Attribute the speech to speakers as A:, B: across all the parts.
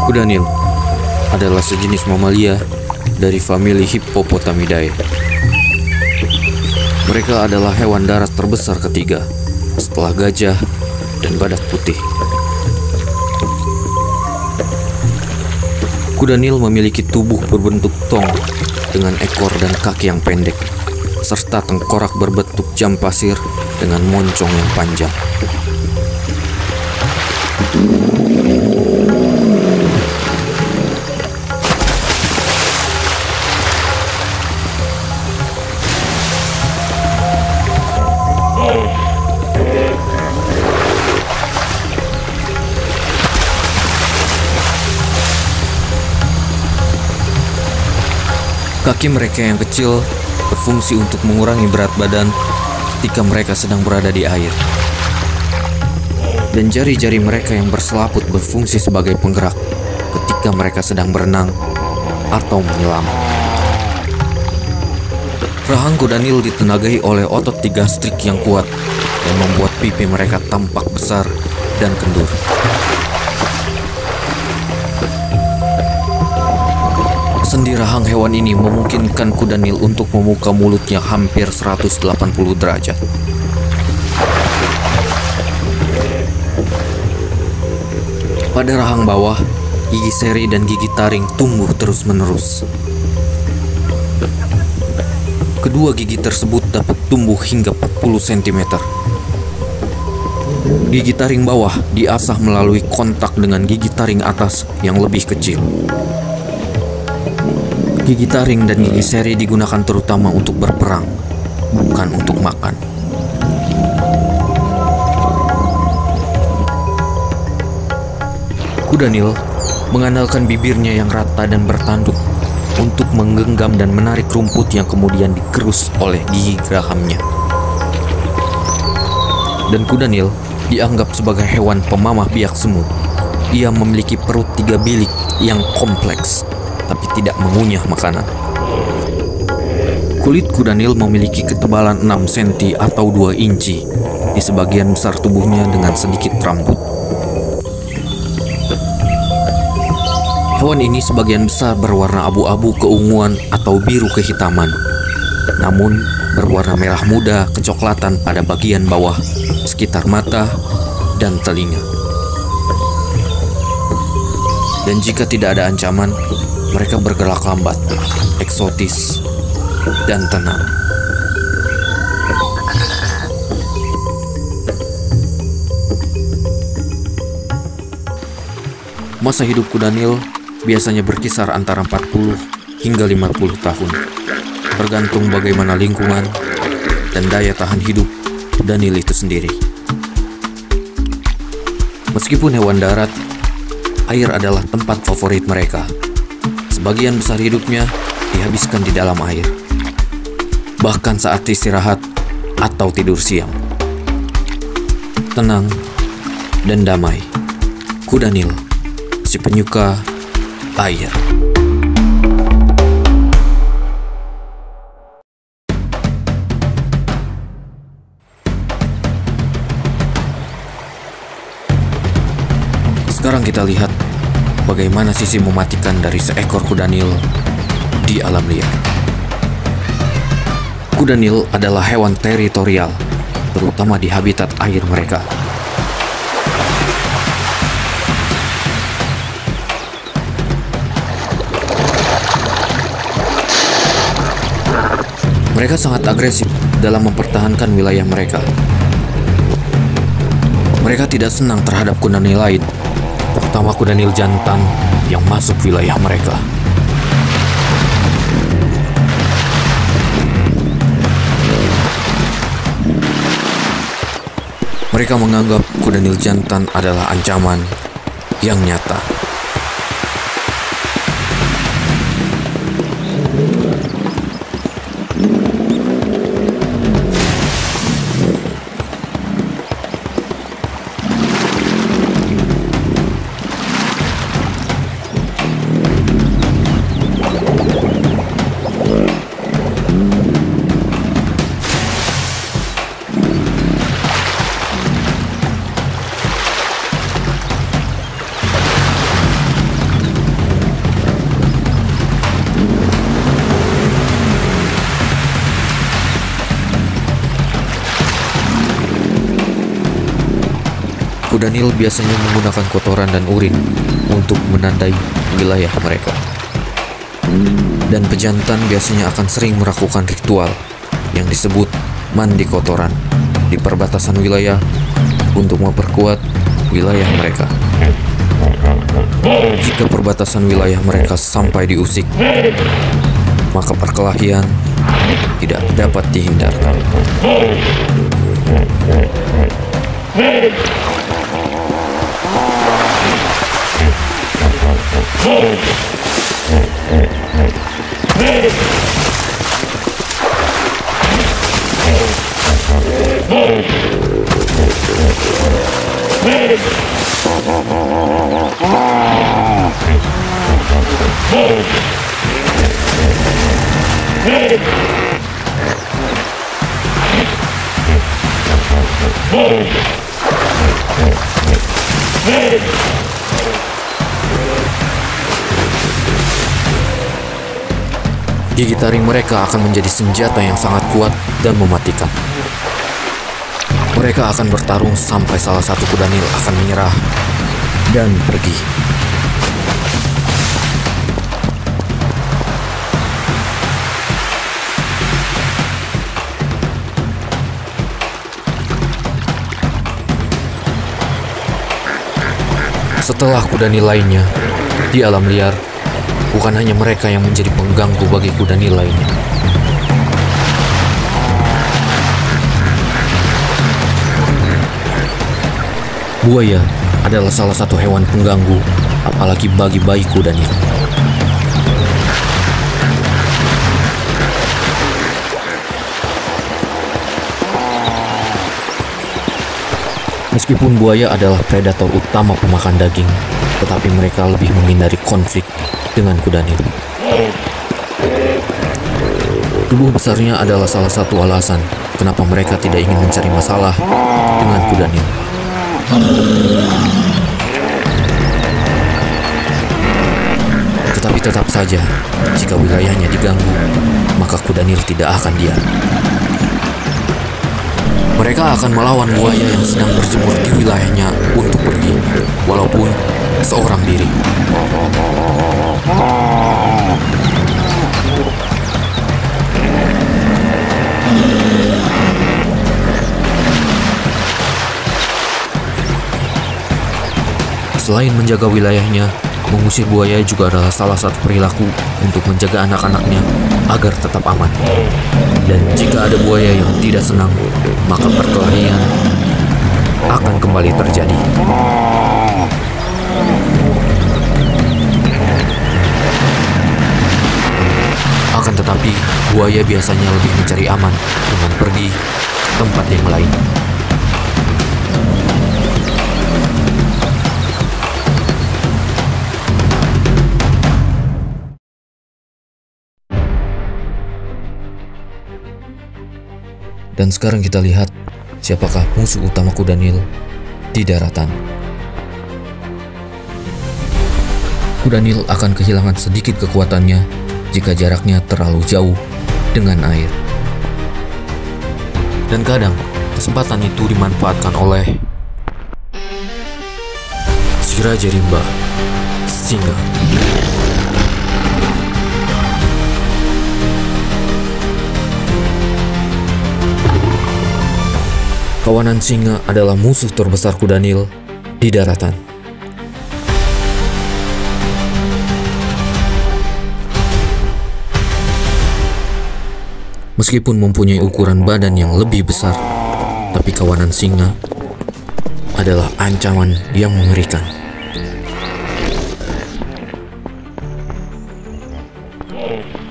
A: Kuda Nil adalah sejenis mamalia dari famili Hippopotamidae. Mereka adalah hewan darat terbesar ketiga setelah gajah dan badak putih. Kuda Nil memiliki tubuh berbentuk tong dengan ekor dan kaki yang pendek, serta tengkorak berbentuk jam pasir dengan moncong yang panjang. Kaki mereka yang kecil berfungsi untuk mengurangi berat badan ketika mereka sedang berada di air. Dan jari-jari mereka yang berselaput berfungsi sebagai penggerak ketika mereka sedang berenang atau menyelam. Rahang kuda Nil ditenagai oleh otot digastrik yang kuat yang membuat pipi mereka tampak besar dan kendur. Sendi rahang hewan ini memungkinkan kuda Nil untuk membuka mulutnya hampir 180 derajat. Pada rahang bawah, gigi seri dan gigi taring tumbuh terus-menerus. Kedua gigi tersebut dapat tumbuh hingga 40 cm. Gigi taring bawah diasah melalui kontak dengan gigi taring atas yang lebih kecil. Gigi taring dan gigi seri digunakan terutama untuk berperang, bukan untuk makan. Kuda Nil mengandalkan bibirnya yang rata dan bertanduk untuk menggenggam dan menarik rumput yang kemudian digerus oleh gigi gerahamnya. Dan kuda Nil dianggap sebagai hewan pemamah biak semu. Ia memiliki perut 3 bilik yang kompleks, tapi tidak mengunyah makanan. Kulit kuda Nil memiliki ketebalan 6 cm atau 2 inci di sebagian besar tubuhnya dengan sedikit rambut. Hewan ini sebagian besar berwarna abu-abu keunguan atau biru kehitaman, namun berwarna merah muda kecoklatan pada bagian bawah, sekitar mata dan telinga. Dan jika tidak ada ancaman, mereka bergerak lambat, eksotis, dan tenang. Masa hidup kuda Nil biasanya berkisar antara 40 hingga 50 tahun, tergantung bagaimana lingkungan dan daya tahan hidup kuda Nil itu sendiri. Meskipun hewan darat, air adalah tempat favorit mereka. Sebagian besar hidupnya dihabiskan di dalam air, bahkan saat istirahat atau tidur siang. Tenang dan damai, kuda Nil si penyuka air. Sekarang kita lihat bagaimana sisi mematikan dari seekor kuda Nil di alam liar. Kuda Nil adalah hewan teritorial, terutama di habitat air mereka. Mereka sangat agresif dalam mempertahankan wilayah mereka. Mereka tidak senang terhadap kuda Nil lain, terutama kuda Nil jantan yang masuk wilayah mereka. Mereka menganggap kuda Nil jantan adalah ancaman yang nyata. Kuda Nil biasanya menggunakan kotoran dan urin untuk menandai wilayah mereka. Dan pejantan biasanya akan sering melakukan ritual yang disebut mandi kotoran di perbatasan wilayah untuk memperkuat wilayah mereka. Jika perbatasan wilayah mereka sampai diusik, maka perkelahian tidak dapat dihindarkan. Gigi taring mereka akan menjadi senjata yang sangat kuat dan mematikan. Mereka akan bertarung sampai salah satu kuda Nil akan menyerah dan pergi. Setelah kuda Nil lainnya, di alam liar, bukan hanya mereka yang menjadi pengganggu bagi kuda Nil lainnya. Buaya adalah salah satu hewan pengganggu, apalagi bagi bayi kuda Nil. Meskipun buaya adalah predator utama pemakan daging, tetapi mereka lebih menghindari konflik dengan kuda Nil. Tubuh besarnya adalah salah satu alasan kenapa mereka tidak ingin mencari masalah dengan kuda Nil. Tetapi tetap saja, jika wilayahnya diganggu, maka kuda Nil tidak akan diam. Mereka akan melawan buaya yang sedang berjemur di wilayahnya untuk pergi, walaupun seorang diri. Selain menjaga wilayahnya, mengusir buaya juga adalah salah satu perilaku untuk menjaga anak-anaknya agar tetap aman. Dan jika ada buaya yang tidak senang, maka perkelahian akan kembali terjadi. Akan tetapi, buaya biasanya lebih mencari aman dengan pergi ke tempat yang lain. Dan sekarang kita lihat siapakah musuh utama kuda Nil di daratan. Kuda Nil akan kehilangan sedikit kekuatannya jika jaraknya terlalu jauh dengan air. Dan kadang kesempatan itu dimanfaatkan oleh si Raja Rimba, singa. Kawanan singa adalah musuh terbesar kuda Nil di daratan. Meskipun mempunyai ukuran badan yang lebih besar, tapi kawanan singa adalah ancaman yang mengerikan.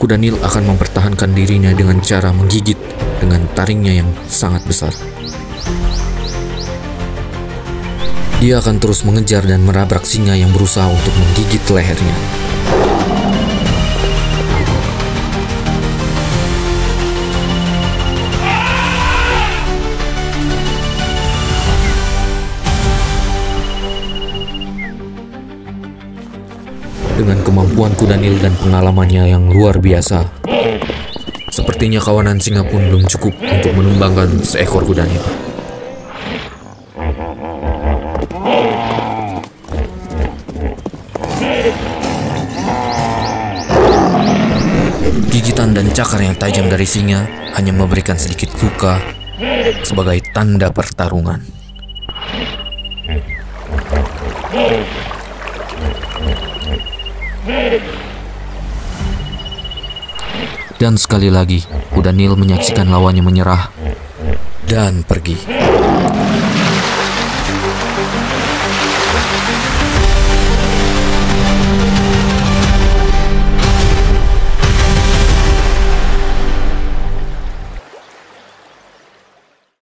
A: Kuda Nil akan mempertahankan dirinya dengan cara menggigit dengan taringnya yang sangat besar. Dia akan terus mengejar dan merabrak singa yang berusaha untuk menggigit lehernya. Dengan kemampuan kuda Nil dan pengalamannya yang luar biasa, sepertinya kawanan singa pun belum cukup untuk menumbangkan seekor kuda Nil. Gigitan dan cakar yang tajam dari singa hanya memberikan sedikit luka sebagai tanda pertarungan. Dan sekali lagi, kuda Nil menyaksikan lawannya menyerah dan pergi.